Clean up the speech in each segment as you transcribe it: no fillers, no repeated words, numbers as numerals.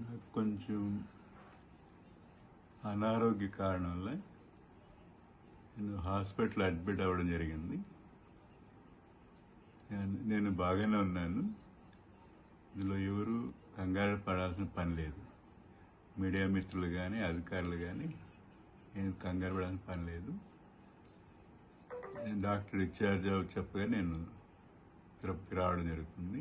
నాకు కొంచెం అనారోగ్య కారణం వల్ల నేను హాస్పిటల్ అడ్మిట్ అవ్వడం జరిగింది. నేను బాగానే ఉన్నాను. ఇందులో ఎవరు కంగారు పడాల్సిన పని లేదు. మీడియా మిత్రులు కానీ అధికారులు కానీ నేను కంగారు పడాల్సిన పని లేదు. నేను డాక్టర్ డిశ్చార్జ్ చెప్పగా నేను తిరుపతికి రావడం జరుగుతుంది.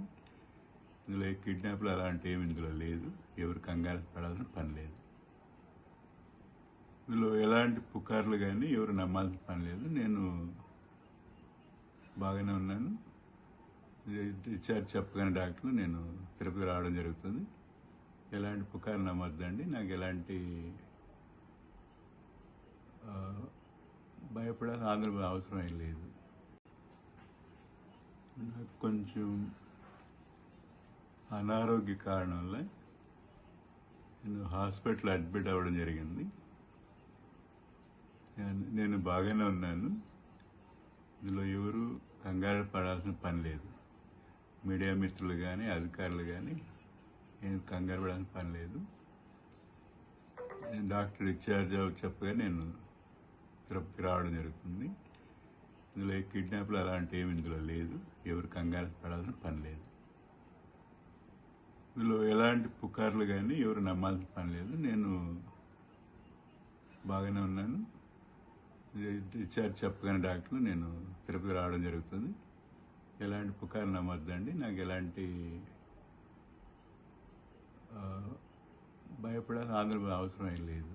ఇందులో కిడ్నాప్లు అలాంటి ఏమి ఇందులో లేదు. ఎవరు కంగారు పడాల్సిన పని లేదు. ఇందులో ఎలాంటి పుకార్లు కానీ ఎవరు నమ్మాల్సిన పని లేదు. నేను బాగానే ఉన్నాను. డిశ్చార్జ్ చెప్పగానే డాక్టర్లు నేను తిరుపతి రావడం జరుగుతుంది. ఎలాంటి పుకార్లు నమ్మొద్దండి. నాకు ఎలాంటి భయపడాల్సిన ఆందోళన అవసరం ఏం లేదు. నాకు కొంచెం అనారోగ్య కారణం వల్ల నేను హాస్పిటల్ అడ్మిట్ అవ్వడం జరిగింది. నేను బాగానే ఉన్నాను. ఇందులో ఎవరు కంగారు పడాల్సిన పని లేదు. మీడియా మిత్రులు కానీ అధికారులు కానీ నేను కంగారు పడాల్సిన పని లేదు. నేను డాక్టర్ డిశ్చార్జ్ చెప్పగా నేను తిరుపతికి రావడం జరుగుతుంది. ఇందులో కిడ్నాప్లు అలాంటి ఏమి ఇందులో లేదు. ఎవరు కంగారు పడాల్సిన పని లేదు. ఇందులో ఎలాంటి పుకార్లు కానీ ఎవరు నమ్మాల్సిన పని లేదు. నేను బాగానే ఉన్నాను. డిశ్చార్జ్ చెప్పగానే డాక్టర్లు నేను తిరుపతి రావడం జరుగుతుంది. ఎలాంటి పుకార్లు నమ్మొద్దండి. నాకు ఎలాంటి భయపడాల్సిన ఆందోళన అవసరం ఏం లేదు.